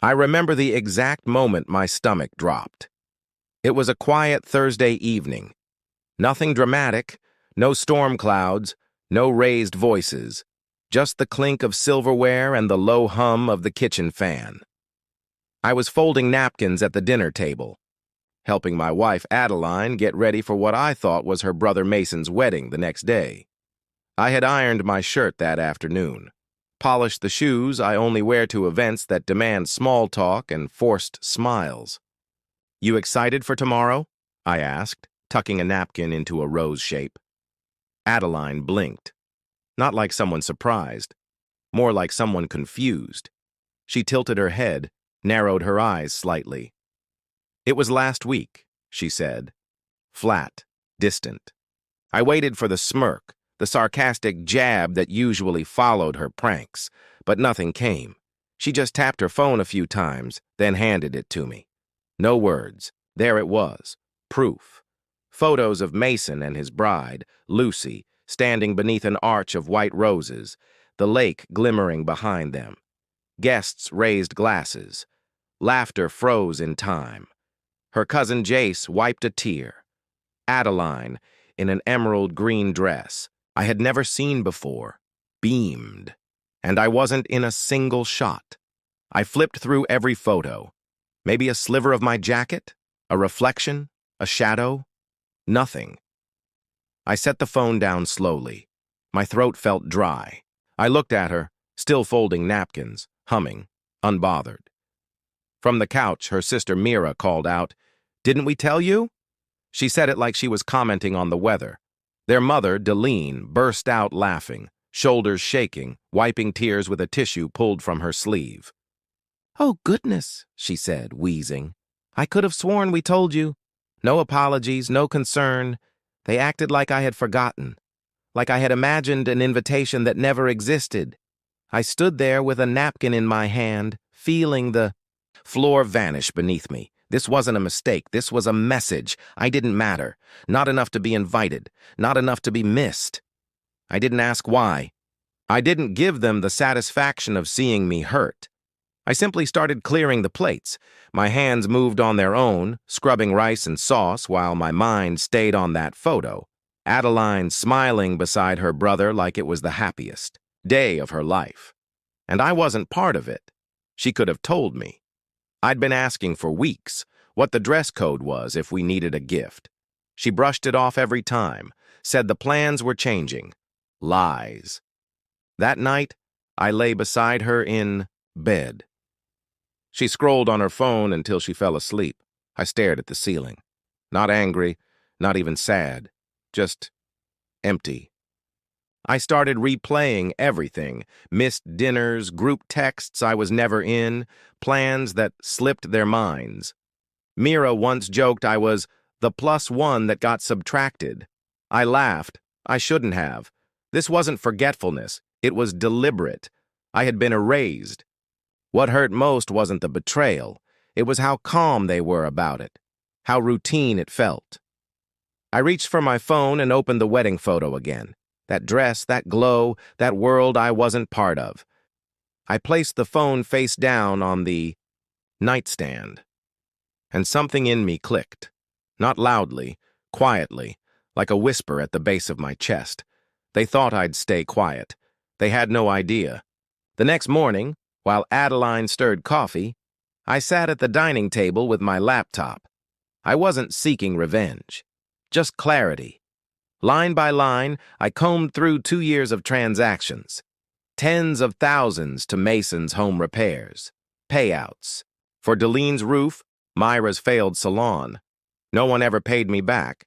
I remember the exact moment my stomach dropped. It was a quiet Thursday evening. Nothing dramatic, no storm clouds, no raised voices, just the clink of silverware and the low hum of the kitchen fan. I was folding napkins at the dinner table, helping my wife Adeline get ready for what I thought was her brother Mason's wedding the next day. I had ironed my shirt that afternoon, polished the shoes I only wear to events that demand small talk and forced smiles. "You excited for tomorrow?" I asked, tucking a napkin into a rose shape. Adeline blinked, not like someone surprised, more like someone confused. She tilted her head, narrowed her eyes slightly. "It was last week," she said, flat, distant. I waited for the smirk, the sarcastic jab that usually followed her pranks, but nothing came. She just tapped her phone a few times, then handed it to me. No words. There it was. Proof. Photos of Mason and his bride, Lucy, standing beneath an arch of white roses, the lake glimmering behind them. Guests raised glasses. Laughter froze in time. Her cousin Jace wiped a tear. Adeline, in an emerald green dress I had never seen before, beamed. And I wasn't in a single shot. I flipped through every photo. Maybe a sliver of my jacket? A reflection? A shadow? Nothing. I set the phone down slowly. My throat felt dry. I looked at her, still folding napkins, humming, unbothered. From the couch, her sister Mira called out, "Didn't we tell you?" She said it like she was commenting on the weather. Their mother, Deline, burst out laughing, shoulders shaking, wiping tears with a tissue pulled from her sleeve. "Oh, goodness," she said, wheezing. "I could have sworn we told you. No apologies, no concern. They acted like I had forgotten, like I had imagined an invitation that never existed. I stood there with a napkin in my hand, feeling the floor vanish beneath me. This wasn't a mistake. This was a message. I didn't matter. Not enough to be invited. Not enough to be missed. I didn't ask why. I didn't give them the satisfaction of seeing me hurt. I simply started clearing the plates. My hands moved on their own, scrubbing rice and sauce while my mind stayed on that photo. Adeline smiling beside her brother like it was the happiest day of her life. And I wasn't part of it. She could have told me. I'd been asking for weeks what the dress code was if we needed a gift. She brushed it off every time, said the plans were changing. Lies. That night, I lay beside her in bed. She scrolled on her phone until she fell asleep. I stared at the ceiling. Not angry, not even sad, just empty. I started replaying everything, missed dinners, group texts I was never in, plans that slipped their minds. Mira once joked I was the +1 that got subtracted. I laughed. I shouldn't have. This wasn't forgetfulness. It was deliberate. I had been erased. What hurt most wasn't the betrayal. It was how calm they were about it, how routine it felt. I reached for my phone and opened the wedding photo again. That dress, that glow, that world I wasn't part of. I placed the phone face down on the nightstand. And something in me clicked. Not loudly, quietly, like a whisper at the base of my chest. They thought I'd stay quiet. They had no idea. The next morning, while Adeline stirred coffee, I sat at the dining table with my laptop. I wasn't seeking revenge, just clarity. Line by line, I combed through 2 years of transactions. Tens of thousands to Mason's home repairs. Payouts. For Deline's roof, Myra's failed salon. No one ever paid me back.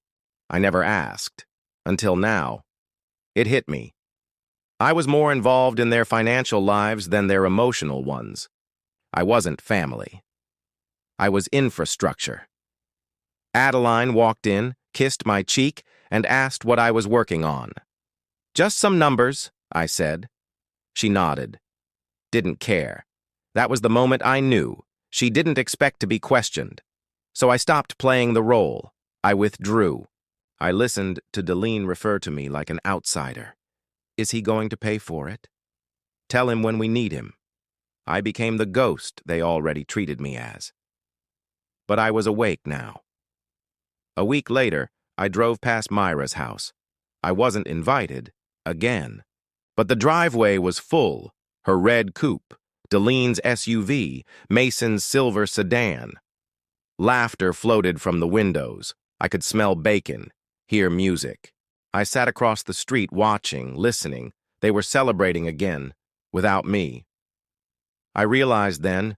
I never asked. Until now. It hit me. I was more involved in their financial lives than their emotional ones. I wasn't family. I was infrastructure. Adeline walked in, kissed my cheek, and asked what I was working on. "Just some numbers," I said. She nodded. Didn't care. That was the moment I knew. She didn't expect to be questioned. So I stopped playing the role. I withdrew. I listened to Deline refer to me like an outsider. Is he going to pay for it? Tell him when we need him. I became the ghost they already treated me as. But I was awake now. A week later, I drove past Myra's house. I wasn't invited, again. But the driveway was full, her red coupe, Delene's SUV, Mason's silver sedan. Laughter floated from the windows. I could smell bacon, hear music. I sat across the street watching, listening. They were celebrating again, without me. I realized then,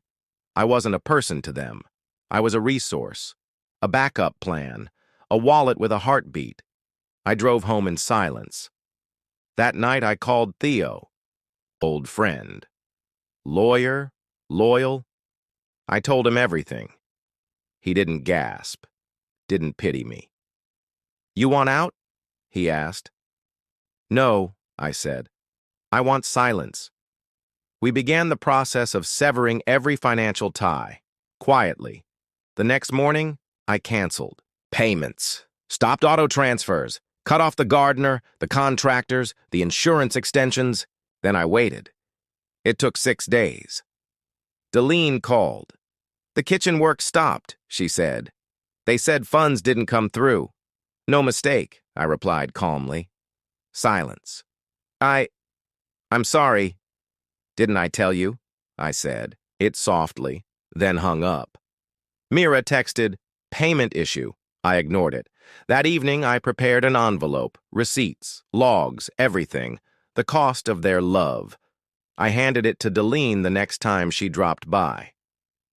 I wasn't a person to them. I was a resource, a backup plan, a wallet with a heartbeat. I drove home in silence. That night I called Theo, old friend. Lawyer, loyal. I told him everything. He didn't gasp, didn't pity me. "You want out?" he asked. "No," I said. "I want silence." We began the process of severing every financial tie, quietly. The next morning, I canceled. Payments, stopped auto transfers, cut off the gardener, the contractors, the insurance extensions. Then I waited. It took 6 days. Delene called. "The kitchen work stopped," she said. "They said funds didn't come through." "No mistake," I replied calmly. Silence. I'm sorry." "Didn't I tell you?" I said, it softly, then hung up. Mira texted, "Payment issue." I ignored it. That evening, I prepared an envelope, receipts, logs, everything, the cost of their love. I handed it to Delene the next time she dropped by.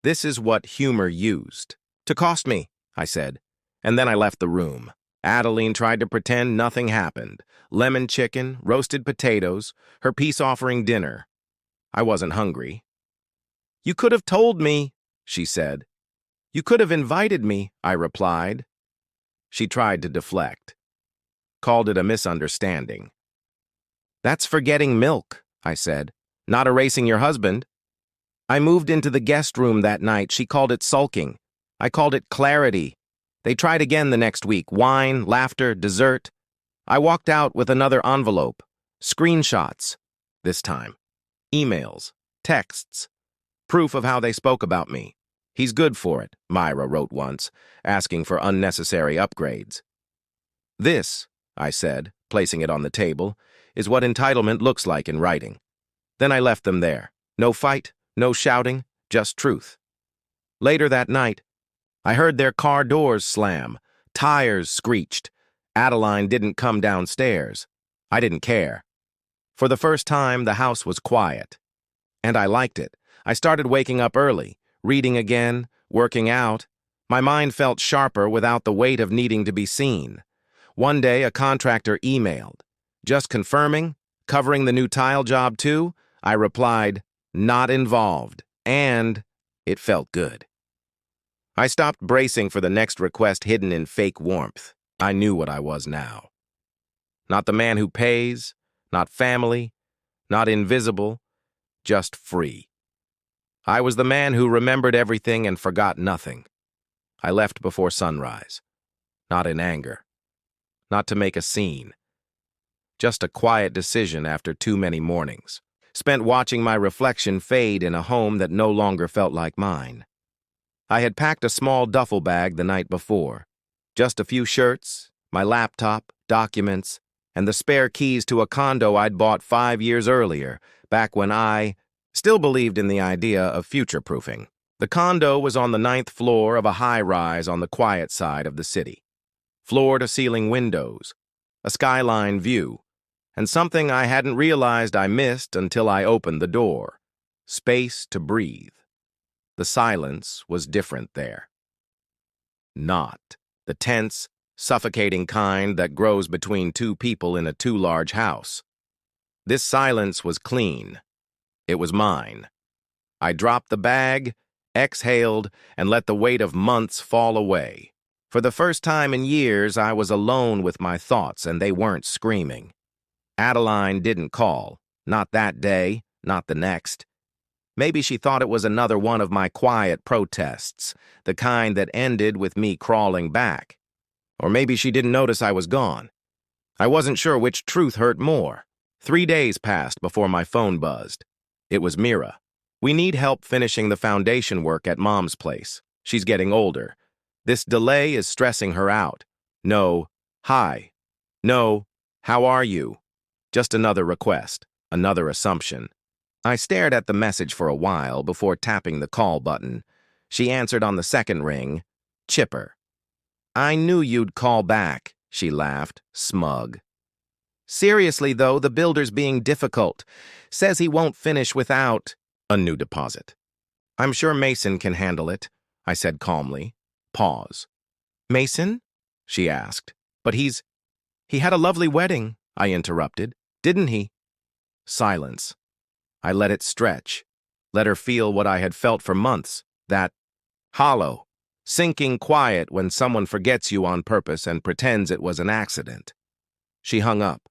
"This is what humor used to cost me," I said, and then I left the room. Adeline tried to pretend nothing happened. Lemon chicken, roasted potatoes, her peace-offering dinner. I wasn't hungry. "You could have told me," she said. "You could have invited me," I replied. She tried to deflect. Called it a misunderstanding. "That's forgetting milk," I said. "Not erasing your husband." I moved into the guest room that night. She called it sulking. I called it clarity. They tried again the next week. Wine, laughter, dessert. I walked out with another envelope. Screenshots. This time. Emails. Texts. Proof of how they spoke about me. "He's good for it," Myra wrote once, asking for unnecessary upgrades. "This," I said, placing it on the table, "is what entitlement looks like in writing." Then I left them there. No fight, no shouting, just truth. Later that night, I heard their car doors slam. Tires screeched. Adeline didn't come downstairs. I didn't care. For the first time, the house was quiet. And I liked it. I started waking up early, reading again, working out. My mind felt sharper without the weight of needing to be seen. One day, a contractor emailed. "Just confirming, covering the new tile job too?" I replied, "Not involved." And it felt good. I stopped bracing for the next request hidden in fake warmth. I knew what I was now. Not the man who pays, not family, not invisible, just free. I was the man who remembered everything and forgot nothing. I left before sunrise, not in anger, not to make a scene. Just a quiet decision after too many mornings, spent watching my reflection fade in a home that no longer felt like mine. I had packed a small duffel bag the night before, just a few shirts, my laptop, documents, and the spare keys to a condo I'd bought 5 years earlier, back when I still believed in the idea of future-proofing. The condo was on the 9th floor of a high-rise on the quiet side of the city. Floor-to-ceiling windows, a skyline view, and something I hadn't realized I missed until I opened the door. Space to breathe. The silence was different there. Not the tense, suffocating kind that grows between two people in a too-large house. This silence was clean. It was mine. I dropped the bag, exhaled, and let the weight of months fall away. For the first time in years, I was alone with my thoughts, and they weren't screaming. Adeline didn't call. Not that day, not the next. Maybe she thought it was another one of my quiet protests, the kind that ended with me crawling back. Or maybe she didn't notice I was gone. I wasn't sure which truth hurt more. 3 days passed before my phone buzzed. It was Mira. We need help finishing the foundation work at Mom's place. She's getting older. This delay is stressing her out. No, hi. No, how are you? Just another request, another assumption. I stared at the message for a while before tapping the call button. She answered on the second ring, chipper. I knew you'd call back, she laughed, smug. Seriously, though, the builder's being difficult. Says he won't finish without a new deposit. I'm sure Mason can handle it, I said calmly. Pause. Mason? She asked. But he had a lovely wedding, I interrupted. Didn't he? Silence. I let it stretch, let her feel what I had felt for months, that hollow, sinking quiet when someone forgets you on purpose and pretends it was an accident. She hung up.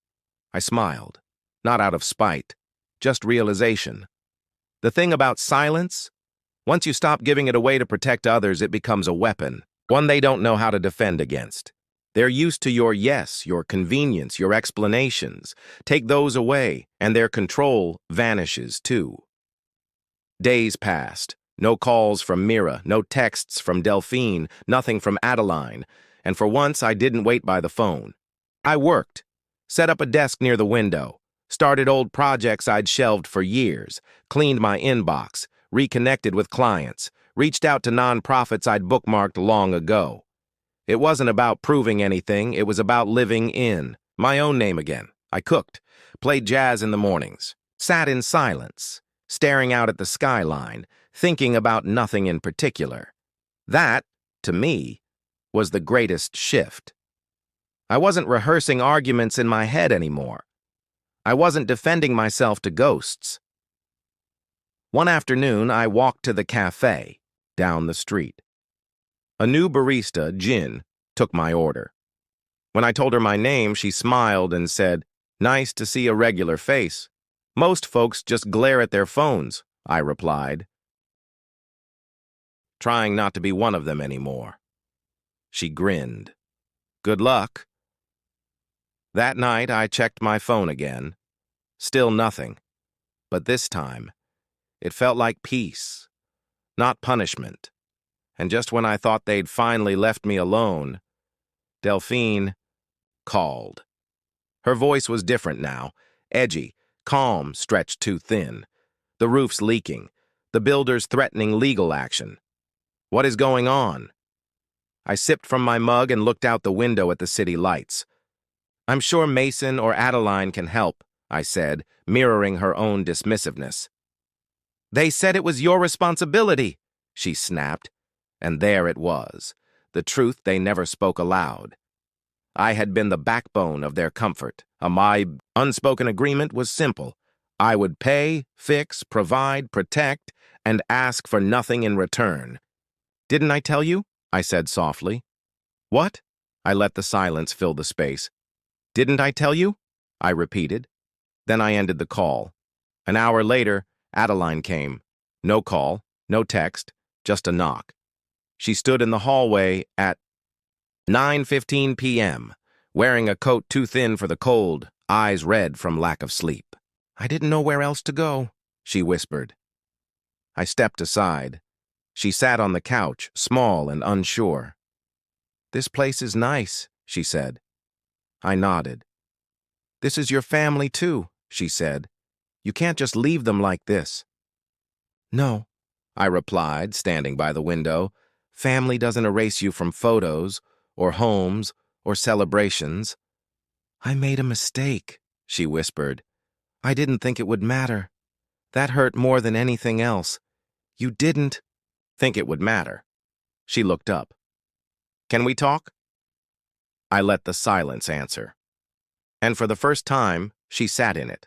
I smiled, not out of spite, just realization. The thing about silence, once you stop giving it away to protect others, it becomes a weapon, one they don't know how to defend against. They're used to your yes, your convenience, your explanations. Take those away, and their control vanishes too. Days passed. No calls from Mira, no texts from Delphine, nothing from Adeline, and for once I didn't wait by the phone. I worked, set up a desk near the window, started old projects I'd shelved for years, cleaned my inbox, reconnected with clients, reached out to nonprofits I'd bookmarked long ago. It wasn't about proving anything, it was about living in my own name again. I cooked, played jazz in the mornings, sat in silence, staring out at the skyline, thinking about nothing in particular. That, to me, was the greatest shift. I wasn't rehearsing arguments in my head anymore. I wasn't defending myself to ghosts. One afternoon, I walked to the cafe down the street. A new barista, Jin, took my order. When I told her my name, she smiled and said, "Nice to see a regular face. Most folks just glare at their phones," I replied, trying not to be one of them anymore. She grinned. Good luck. That night, I checked my phone again. Still nothing. But this time, it felt like peace, not punishment. And just when I thought they'd finally left me alone, Delphine called. Her voice was different now, edgy, calm, stretched too thin. The roof's leaking, the builder's threatening legal action. What is going on? I sipped from my mug and looked out the window at the city lights. I'm sure Mason or Adeline can help, I said, mirroring her own dismissiveness. They said it was your responsibility, she snapped. And there it was, the truth they never spoke aloud. I had been the backbone of their comfort. My unspoken agreement was simple. I would pay, fix, provide, protect, and ask for nothing in return. Didn't I tell you? I said softly. What? I let the silence fill the space. Didn't I tell you? I repeated. Then I ended the call. An hour later, Adeline came. No call, no text, just a knock. She stood in the hallway at 9:15 p.m., wearing a coat too thin for the cold, eyes red from lack of sleep. I didn't know where else to go, she whispered. I stepped aside. She sat on the couch, small and unsure. This place is nice, she said. I nodded. This is your family too, she said. You can't just leave them like this. No, I replied, standing by the window. Family doesn't erase you from photos, or homes, or celebrations. I made a mistake, she whispered. I didn't think it would matter. That hurt more than anything else. You didn't think it would matter. She looked up. Can we talk? I let the silence answer. And for the first time, she sat in it.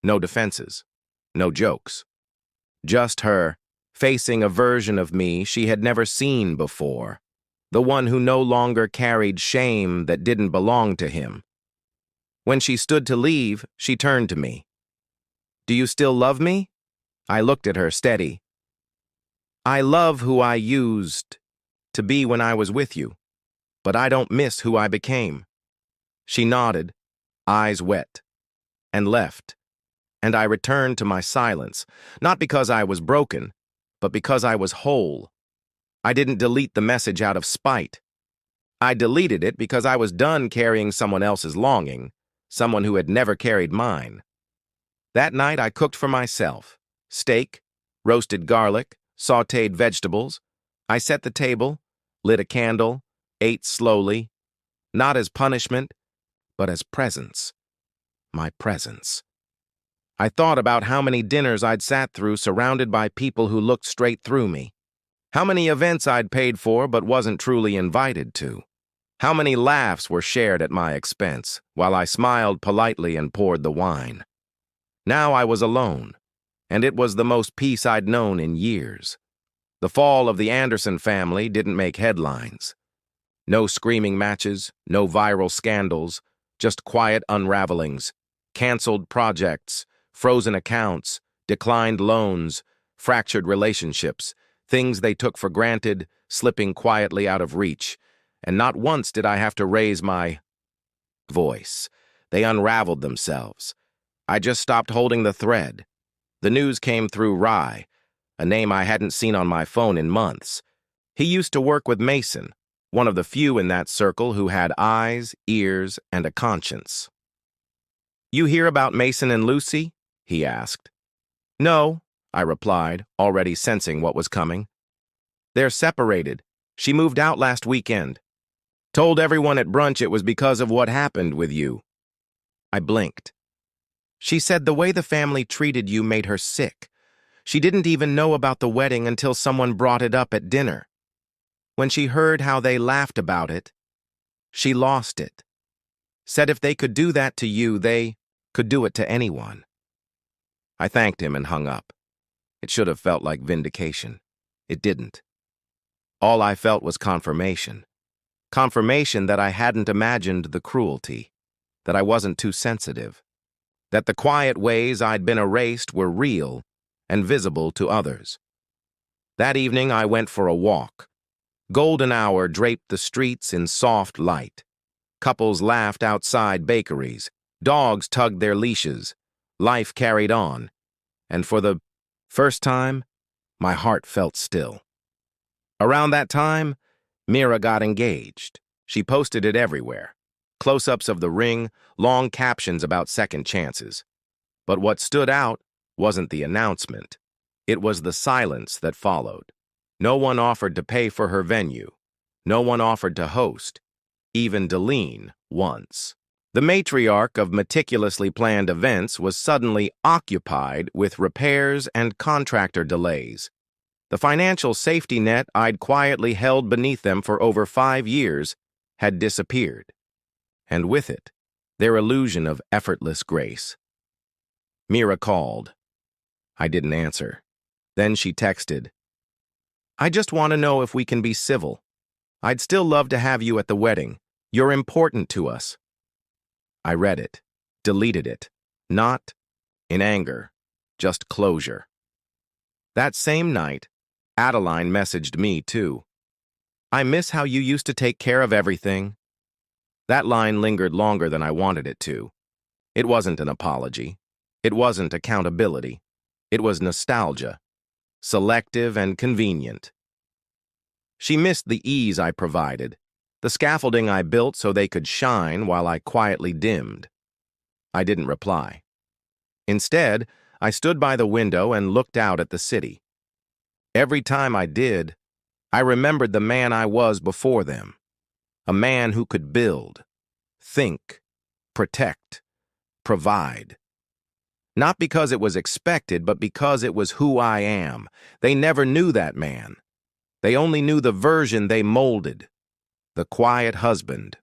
No defenses, no jokes. Just her, facing a version of me she had never seen before, the one who no longer carried shame that didn't belong to him. When she stood to leave, she turned to me. Do you still love me? I looked at her steady. I love who I used to be when I was with you, but I don't miss who I became. She nodded, eyes wet, and left. and I returned to my silence, not because I was broken, but because I was whole. I didn't delete the message out of spite. I deleted it because I was done carrying someone else's longing, someone who had never carried mine. That night I cooked for myself. Steak, roasted garlic, sautéed vegetables. I set the table, lit a candle, ate slowly, not as punishment, but as presence. My presence. I thought about how many dinners I'd sat through surrounded by people who looked straight through me. How many events I'd paid for but wasn't truly invited to. How many laughs were shared at my expense, while I smiled politely and poured the wine. Now I was alone, and it was the most peace I'd known in years. The fall of the Anderson family didn't make headlines. No screaming matches, no viral scandals, just quiet unravelings, canceled projects, frozen accounts, declined loans, fractured relationships, things they took for granted, slipping quietly out of reach. And not once did I have to raise my voice. They unraveled themselves. I just stopped holding the thread. The news came through Rye, a name I hadn't seen on my phone in months. He used to work with Mason, one of the few in that circle who had eyes, ears, and a conscience. "You hear about Mason and Lucy?" he asked. "No," I replied, already sensing what was coming. "They're separated. She moved out last weekend. Told everyone at brunch it was because of what happened with you." I blinked. "She said the way the family treated you made her sick. She didn't even know about the wedding until someone brought it up at dinner. When she heard how they laughed about it, she lost it. Said if they could do that to you, they could do it to anyone." I thanked him and hung up. It should have felt like vindication. It didn't. All I felt was confirmation. Confirmation that I hadn't imagined the cruelty, that I wasn't too sensitive, that the quiet ways I'd been erased were real and visible to others. That evening I went for a walk. Golden hour draped the streets in soft light. Couples laughed outside bakeries. Dogs tugged their leashes. Life carried on. And for the first time, my heart felt still. Around that time, Mira got engaged. She posted it everywhere. Close-ups of the ring, long captions about second chances. But what stood out wasn't the announcement. It was the silence that followed. No one offered to pay for her venue. No one offered to host. Even Deline once. The matriarch of meticulously planned events was suddenly occupied with repairs and contractor delays. The financial safety net I'd quietly held beneath them for over 5 years had disappeared. And with it, their illusion of effortless grace. Mira called. I didn't answer. Then she texted, "I just want to know if we can be civil. I'd still love to have you at the wedding. You're important to us." I read it, deleted it, not in anger, just closure. That same night, Adeline messaged me too. "I miss how you used to take care of everything." That line lingered longer than I wanted it to. It wasn't an apology. It wasn't accountability. It was nostalgia, selective and convenient. She missed the ease I provided, the scaffolding I built so they could shine while I quietly dimmed. I didn't reply. Instead, I stood by the window and looked out at the city. Every time I did, I remembered the man I was before them. A man who could build, think, protect, provide. Not because it was expected, but because it was who I am. They never knew that man. They only knew the version they molded. The quiet husband.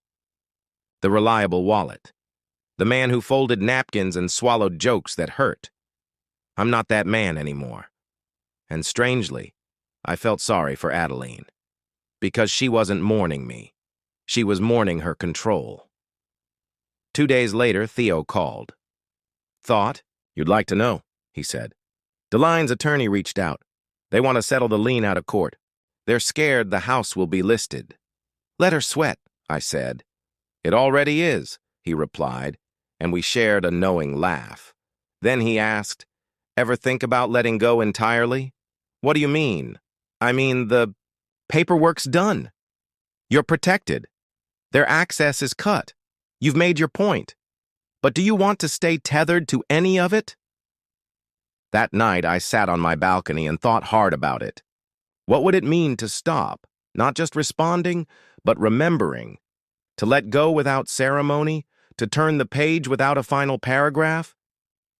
The reliable wallet. The man who folded napkins and swallowed jokes that hurt. I'm not that man anymore. And strangely, I felt sorry for Adeline. Because she wasn't mourning me. She was mourning her control. 2 days later, Theo called. "Thought you'd like to know," he said. "Deline's attorney reached out. They want to settle the lien out of court. They're scared the house will be listed." "Let her sweat," I said. "It already is," he replied, and we shared a knowing laugh. Then he asked, "Ever think about letting go entirely?" "What do you mean?" "I mean, the paperwork's done. You're protected. Their access is cut. You've made your point. But do you want to stay tethered to any of it?" That night, I sat on my balcony and thought hard about it. What would it mean to stop, not just responding, but remembering? To let go without ceremony? To turn the page without a final paragraph?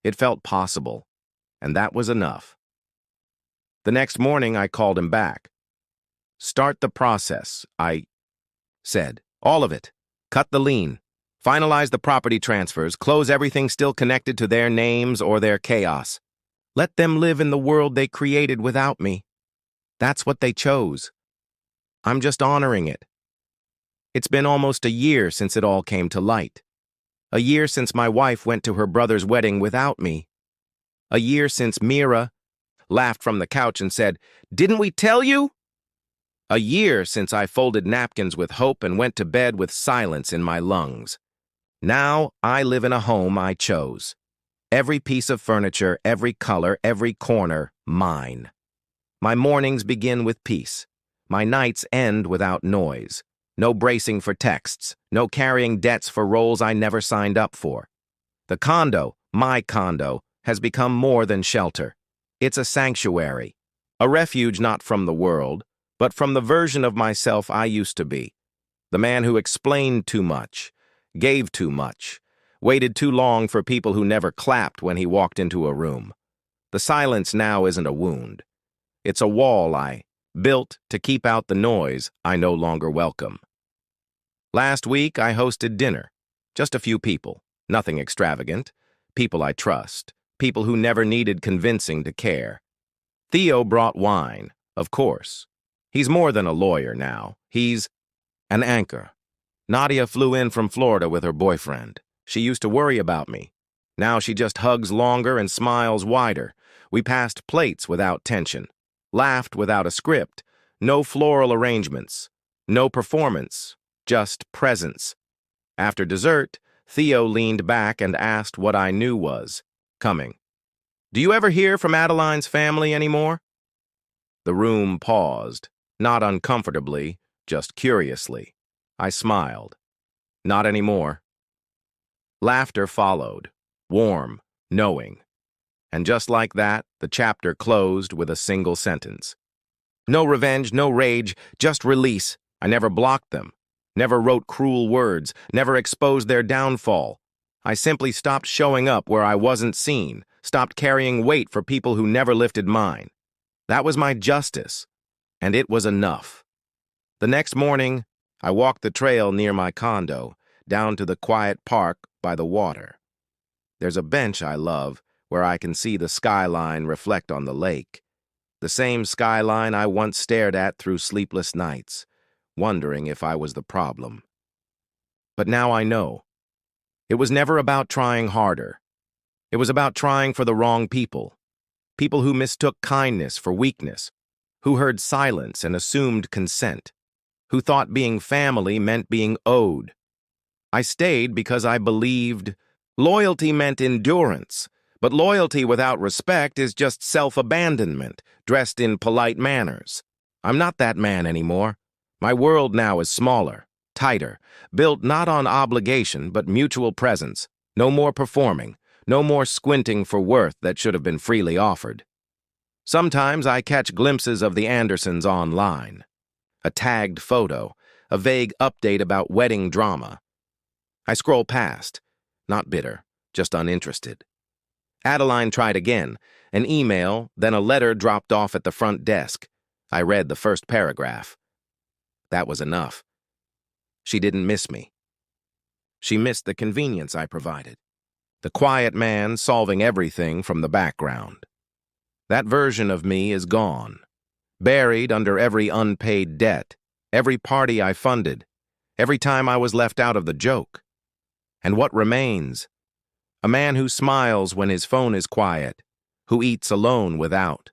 It felt possible, and that was enough. The next morning, I called him back. "Start the process," I said. "All of it. Cut the lien. Finalize the property transfers. Close everything still connected to their names or their chaos. Let them live in the world they created without me. That's what they chose. I'm just honoring it." It's been almost a year since it all came to light. A year since my wife went to her brother's wedding without me. A year since Mira laughed from the couch and said, "Didn't we tell you?" A year since I folded napkins with hope and went to bed with silence in my lungs. Now I live in a home I chose. Every piece of furniture, every color, every corner, mine. My mornings begin with peace. My nights end without noise. No bracing for texts, no carrying debts for roles I never signed up for. The condo, my condo, has become more than shelter. It's a sanctuary, a refuge not from the world, but from the version of myself I used to be. The man who explained too much, gave too much, waited too long for people who never clapped when he walked into a room. The silence now isn't a wound. It's a wall I built to keep out the noise I no longer welcome. Last week, I hosted dinner. Just a few people, nothing extravagant, people I trust, people who never needed convincing to care. Theo brought wine, of course. He's more than a lawyer now. He's an anchor. Nadia flew in from Florida with her boyfriend. She used to worry about me. Now she just hugs longer and smiles wider. We passed plates without tension, laughed without a script, no floral arrangements, no performance, just presence. After dessert, Theo leaned back and asked what I knew was coming. "Do you ever hear from Adeline's family anymore?" The room paused, not uncomfortably, just curiously. I smiled. "Not anymore." Laughter followed, warm, knowing. And just like that, the chapter closed with a single sentence. No revenge, no rage, just release. I never blocked them, never wrote cruel words, never exposed their downfall. I simply stopped showing up where I wasn't seen, stopped carrying weight for people who never lifted mine. That was my justice, and it was enough. The next morning, I walked the trail near my condo, down to the quiet park by the water. There's a bench I love, where I can see the skyline reflect on the lake. The same skyline I once stared at through sleepless nights, wondering if I was the problem. But now I know. It was never about trying harder. It was about trying for the wrong people. People who mistook kindness for weakness, who heard silence and assumed consent, who thought being family meant being owed. I stayed because I believed loyalty meant endurance, but loyalty without respect is just self-abandonment, dressed in polite manners. I'm not that man anymore. My world now is smaller, tighter, built not on obligation but mutual presence. No more performing, no more squinting for worth that should have been freely offered. Sometimes I catch glimpses of the Andersons online. A tagged photo, a vague update about wedding drama. I scroll past, not bitter, just uninterested. Adeline tried again, an email, then a letter dropped off at the front desk. I read the first paragraph. That was enough. She didn't miss me. She missed the convenience I provided. The quiet man solving everything from the background. That version of me is gone, buried under every unpaid debt, every party I funded, every time I was left out of the joke. And what remains? A man who smiles when his phone is quiet, who eats alone without,